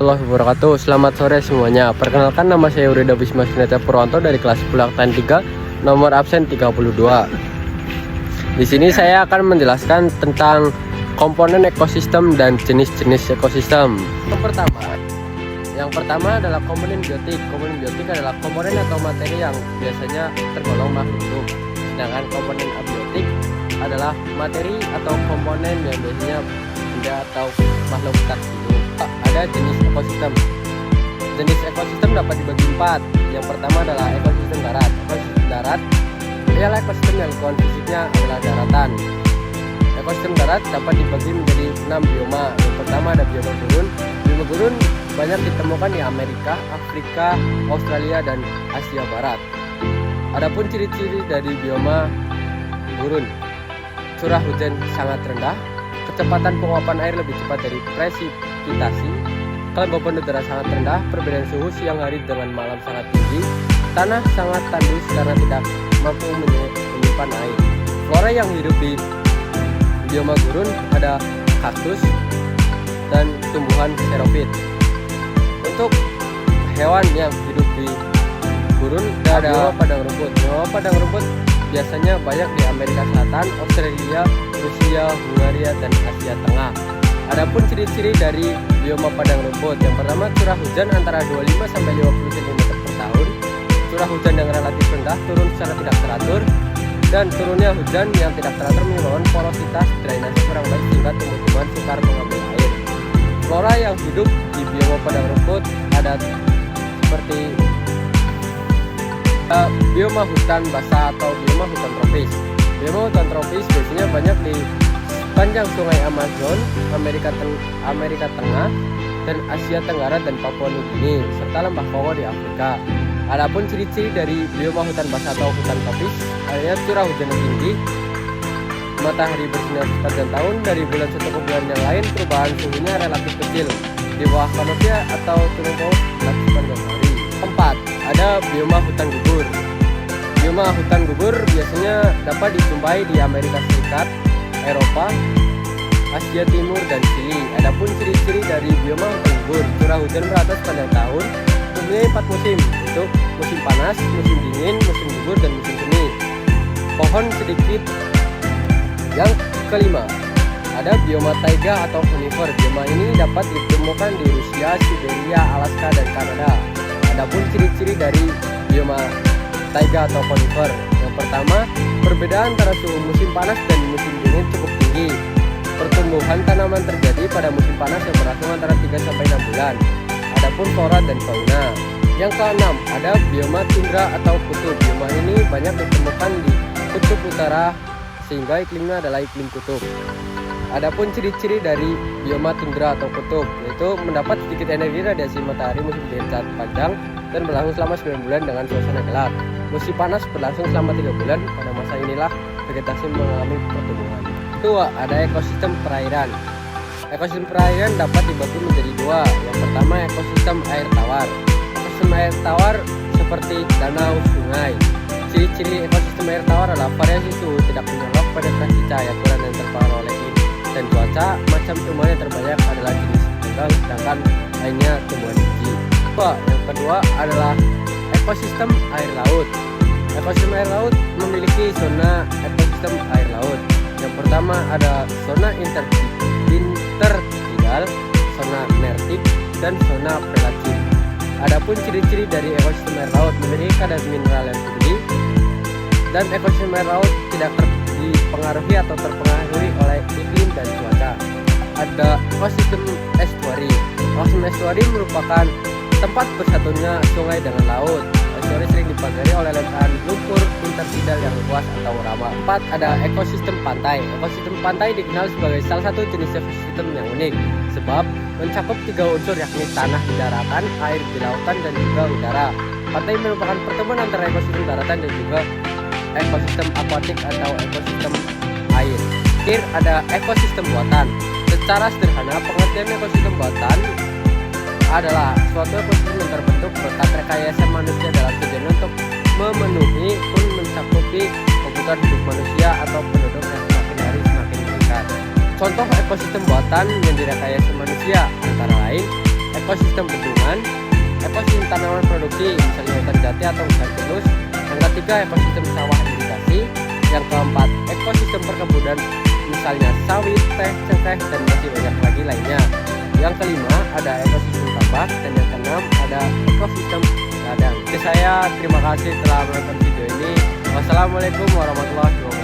warahmatullahi wabarakatuh. Selamat sore semuanya. Perkenalkan, nama saya Urida Bisma Suneta Purwanto dari kelas 10 Angkatan 3, nomor absen 32. Di sini saya akan menjelaskan tentang komponen ekosistem dan jenis-jenis ekosistem. Yang pertama adalah komponen biotik. Komponen biotik adalah komponen atau materi yang biasanya tergolong makhluk hidup. Sedangkan komponen abiotik adalah materi atau komponen yang biasanya benda atau makhluk tak hidup. Ada jenis ekosistem. Jenis ekosistem dapat dibagi 4. Yang pertama adalah ekosistem darat. Ekosistem darat ialah ekosistem yang lingkungan fisiknya adalah daratan. Ekosistem darat dapat dibagi menjadi 6 bioma. Yang pertama ada bioma gurun. Bioma gurun banyak ditemukan di Amerika, Afrika, Australia, dan Asia Barat. Adapun ciri-ciri dari bioma gurun: curah hujan sangat rendah, kecepatan penguapan air lebih cepat dari presipitasi, kelembaban udara sangat rendah, perbedaan suhu siang hari dengan malam sangat tinggi, tanah sangat tandus karena tidak mampu menyimpan air. Flora yang hidup di bioma gurun ada kaktus dan tumbuhan xerophyt. Untuk hewan yang hidup di gurun ada padang rumput. Bioma padang rumput biasanya banyak di Amerika Selatan, Australia, Rusia, Hungaria, dan Asia Tengah. Adapun ciri-ciri dari bioma padang rumput: yang pertama, curah hujan antara 25 sampai 50 cm per tahun. Curah hujan yang relatif rendah, turun secara tidak teratur, dan turunnya hujan yang tidak teratur menyebabkan porositas drainase kurang baik sehingga tumbuh-tumbuhan sukar mengambil air. Flora yang hidup di bioma padang rumput ada seperti bioma hutan basah atau bioma hutan tropis. Bioma hutan tropis biasanya banyak di sepanjang sungai Amazon, Amerika Tengah, dan Asia Tenggara dan Papua Nugini, serta lembah Kongo di Afrika. Adapun ciri-ciri dari bioma hutan basah atau hutan tropis adanya curah hujan yang tinggi, matahari bersinar sepanjang tahun, dari bulan satu ke bulan yang lain perubahan suhunya relatif kecil, di bawah kanopia atau turun bawah sepanjang hari. 4. Ada bioma hutan gugur. Bioma hutan gugur biasanya dapat dijumpai di Amerika Serikat, Eropa, Asia Timur, dan Chili. Adapun ciri-ciri dari bioma hutan gugur: curah hujan merata sepanjang tahun, mempunyai 4 musim, yaitu musim panas, musim dingin, musim gugur, dan musim semi. Pohon sedikit. Yang kelima, ada bioma taiga atau conifer. Bioma ini dapat ditemukan di Rusia, Siberia, Alaska, dan Kanada. Adapun ciri-ciri dari bioma taiga atau conifer: yang pertama, perbedaan antara suhu musim panas dan musim dingin cukup tinggi. Pertumbuhan tanaman terjadi pada musim panas yang berlangsung antara 3 sampai 6 bulan. Adapun flora dan fauna. Yang keenam, ada bioma tundra atau kutub. Bioma ini banyak ditemukan di kutub utara sehingga iklimnya adalah iklim kutub. Adapun ciri-ciri dari bioma tundra atau kutub yaitu mendapat sedikit energi radiasi matahari musim dingin saat panjang dan berlangsung selama 9 bulan dengan suasana gelap. Musim panas berlangsung selama 3 bulan. Pada masa inilah vegetasi mengalami pertumbuhan. Kedua, ada ekosistem perairan. Ekosistem perairan dapat dibagi menjadi 2. Yang pertama, ekosistem air tawar. Ekosistem air tawar seperti danau, sungai. Ciri-ciri ekosistem air tawar adalah variasi suhu tidak menyolok, penetrasi cahaya kurang yang terpengaruh oleh iklim dan cuaca. Macam tumbuhan yang terbanyak adalah jenis tunggal, sedangkan lainnya tumbuhan biji. Yang kedua adalah ekosistem air laut. Ekosistem air laut memiliki zona ekosistem air laut. Yang pertama ada zona intertidal, zona nertik, dan zona pelagik. Adapun ciri-ciri dari ekosistem air laut: memiliki kadar mineral yang tinggi, dan ekosistem air laut tidak dipengaruhi atau terpengaruhi oleh iklim dan cuaca. Ada ekosistem estuari. Ekosistem estuari merupakan tempat bersatunya sungai dengan laut. Estuari sering dipagari oleh lemparan lumpur intertidal yang luas atau rawa. 4. Ada ekosistem pantai. Ekosistem pantai dikenal sebagai salah satu jenis ekosistem yang unik sebab mencakup 3 unsur, yakni tanah di daratan, air di lautan, dan juga udara. Pantai merupakan pertemuan antara ekosistem daratan dan juga ekosistem akuatik atau ekosistem air. Terakhir ada ekosistem buatan. Secara sederhana, pengertian ekosistem buatan adalah suatu ekosistem yang terbentuk berkat rekayasa manusia dalam tujuan untuk memenuhi pun mencakupi kebutuhan hidup manusia atau penduduk yang semakin hari semakin meningkat. Contoh ekosistem buatan yang direkayasa manusia antara lain ekosistem bendungan, ekosistem tanaman produksi, misalnya hutan jati atau hutan pinus. Yang ketiga, ekosistem sawah irigasi. Yang keempat, ekosistem perkebunan, misalnya sawit, teh, cengkeh, dan masih banyak lagi lainnya. Yang kelima, ada ekosistem tambak, dan yang keenam, ada ekosistem ladang. Oke, saya terima kasih telah menonton video ini. Wassalamualaikum warahmatullahi wabarakatuh.